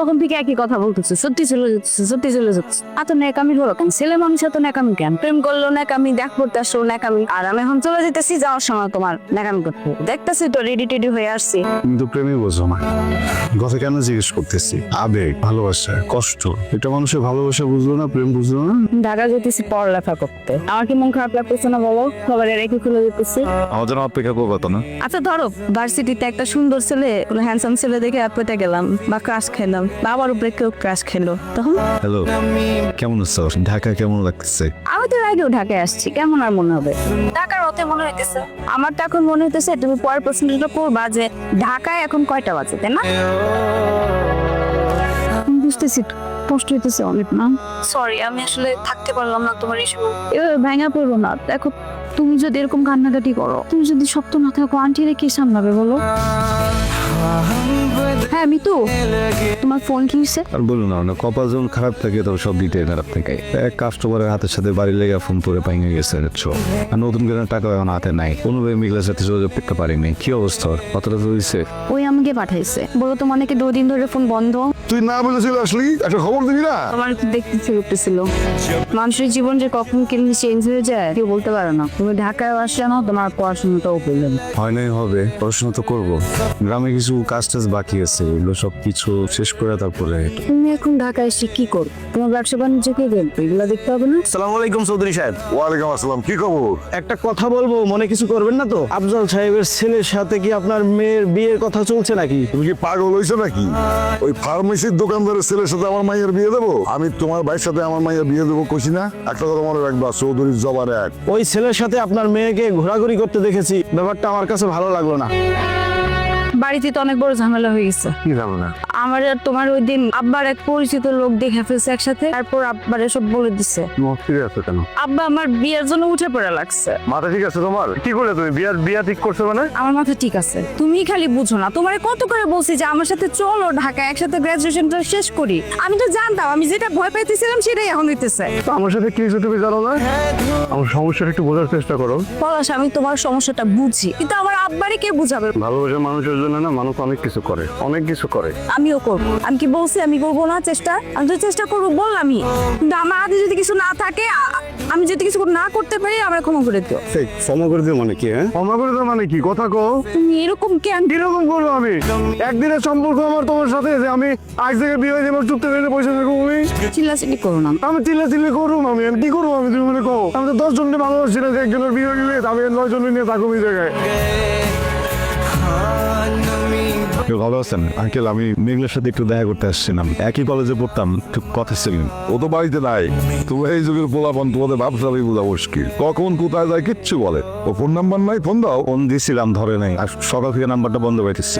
তখন থেকে একই কথা বলতেছে, সত্যি চলে যাচ্ছে, সত্যি চলে যাচ্ছে। এত ন্যাকামি হলো কেন? ছেলে মানুষ এত ন্যাকামি কেন? প্রেম করলো ন্যাকামি, দেখ করতে আসলো ন্যাকামি, আর আমি এখন চলে যেতেছি, যাওয়ার সময় তোমার ন্যাকামি করতে দেখতেছি তো রেডি টেডি হয়ে আসছি। কিন্তু প্রেমই বোঝো না, কথা কেন জিজ্ঞেস করতেছি? আবেগ, ভালোবাসা, কষ্ট, এটা মানুষের ভালোবাসা বুঝলো না, প্রেম বুঝলো না। ঢাকা যেতেছি পড়ালেখা করতে, আমার কি মন খারাপ লাগতেছে না বলো? সবার রেখে খুলে যেতেছি। আমাদের অপেক্ষা করবো তো না? আচ্ছা ধরো ভার্সিটিতে একটা সুন্দর ছেলে, হ্যান্ডসাম ছেলে দেখে আপেটা গেলাম বা ক্রাশ খেলাম, বা আমার উপরে কেউ ক্রাশ খেলো, তখন হ্যালো, কেমন আছো? ঢাকা কেমন লাগতেছে? আমি তো আগেও ঢাকায় আসছি, কেমন আর মনে হবে? ঢাকার অতে মনে হইতেছে, আমার তো এখন মনে হইতেছে তুমি পরের প্রশ্নটা করবা যে ঢাকায় এখন কয়টা বাজে, তাই না? আমি বুঝতেছি কষ্ট হইতেছে অনেক না, সরি আমি আসলে থাকতে পারলাম না তোমার এই সময়। এভাবে ভেঙে পড়ো না, দেখো তুমি যদি এরকম কান্নাকাটি করো, তুমি যদি শক্ত না থাকো, আন্টিরে কে সামলাবে বলো? হ্যাঁ মিতু, তোমার ফোন কি হয়েছে? আর বলো না, না কপাল যখন খারাপ থাকে তখন সব দিতে খারাপ থাকে। এক কাস্টমারের হাতের সাথে বাড়ি লেগে ফোন করে পাইঙে গেছে, আর নতুন করে টাকা এখন হাতে নাই, কোনোভাবে মিগলের সাথে যোগাযোগ করতে পারিনি। কি অবস্থা? কতটা তো হয়েছে? ওই আমাকে পাঠাইছে, বলো তোমার নাকি 2 দিন ধরে ফোন বন্ধ। তুই না বলেছিল আসলি একটা খবর দিবি না? তোমার একটু দেখতে ইচ্ছে করতেছিল, মানুষের জীবন যে কখন কেমনি চেঞ্জ হয়ে যায় কেউ বলতে পারে না। তুমি ঢাকায় আসলে না, তোমার পড়াশোনাটাও করলেন। হয় নাই হবে, পড়াশোনা তো করবো। গ্রামে কিছু কাজ টাজ বাকি আছে, এগুলো সব কিছু শেষ করে তারপরে। তুমি এখন ঢাকায় এসে কি করো? তোমার ব্যবসা বাণিজ্য কে দেখবে? এগুলো দেখতে হবে না? আসসালামু আলাইকুম চৌধুরী সাহেব। ওয়ালাইকুম আসসালাম, কি খবর? একটা কথা বলবো, মনে কিছু করবেন না তো? আফজাল সাহেবের ছেলের সাথে কি আপনার মেয়ের বিয়ের কথা চলছে নাকি? তুমি কি পাগল হয়েছো নাকি? ওই ফার্মেসির দোকানদারের ছেলের সাথে আমার মাইয়ের বিয়ে দেবো? আমি তোমার ভাইয়ের সাথে আমার মাইয়ের বিয়ে দেবো কইছি না? একটা কথা মনে রাখবা, চৌধুরীর জবার এক। ওই ছেলের সাথে আপনার মেয়েকে ঘোরাঘুরি করতে দেখেছি, ব্যাপারটা আমার কাছে ভালো লাগলো না। বাড়িতে তো অনেক বড় ঝামেলা হয়ে গেছে। কি জানো না? আমার আর তোমার ওই দিন আব্বার এক পরিচিত লোক দেখে ফেলছে একসাথে, তারপর আব্বার এসব বলে দিছে। ঠিক আছে কেন? আব্বা আমার বিয়ের জন্য উঠে পড়ে লাগছে। মাথা ঠিক আছে তোমার? কি করলে তুমি? বিয়া ঠিক করছো মানে? আমার মাথা ঠিক আছে, তুমি খালি বুঝো না। তোমারে কত করে বলছি যে আমার সাথে চলো ঢাকা, একসাথে গ্রাজুয়েশনটা শেষ করি। আমি তো জানতাম, আমি যেটা ভয় পাইতেছিলাম সেটাই এখন হইতেছে। আমার সাথে কি হয়েছে তুমি জানো না? আমার সমস্যাটা একটু বোঝার চেষ্টা করো। পলাশ, আমি তোমার সমস্যাটা বুঝি, কিন্তু আমার আব্বারে কে বুঝাবে? ভালোবাসার মানুষের জন্য না মানুষ অনেক কিছু করে, অনেক কিছু করে। আমিও করবো। আমি কি বলছি আমি করবো না চেষ্টা? আমি তো চেষ্টা করবো বললামই, কিন্তু আমার হাতে যদি কিছু না থাকে, আমি যদি কিছু না করতে পারি, আমার ক্ষমা করে দিও। ক্ষমা করে দিও মানে কি? হ্যাঁ, ক্ষমা করে দিও মানে কি? কথা কও। তুমি এরকম কেন? কিরকম করবো আমি? একদিনের সম্পর্ক আমার তোমার সাথে, যে আমি আজ থেকে বিয়ে হয়ে যাবো, চুপতে করে পয়সা থাকবো আমি? চিল্লাচিল্লি করো না। আমি চিল্লা করুম? আমি কি করবো? আমি তুমি মনে কও আমি তো 10 জনকে ভালোবাসি না, যে একজনের বিয়ে হয়ে গেলে আমি 9 জন নিয়ে থাকবো এই জায়গায়। ভালো আছেন আঙ্কেল? আমি মেঘলার সাথে একটু দেখা করতে আসছিলাম, একই কলেজে পড়তাম, একটু কথা ছিলেন। ও তো বাড়িতে নাই। তুমি এই যুগের পোলাপন, তোমাদের ব্যবসা বোঝা মুশকিল। কখন কোথায় যায় কিচ্ছু বলে। ও ফোন নাম্বার নাই, ফোন দাও। ফোন দিয়েছিলাম, ধরে নাই, আর সকাল থেকে নাম্বারটা বন্ধ পাইতেছি।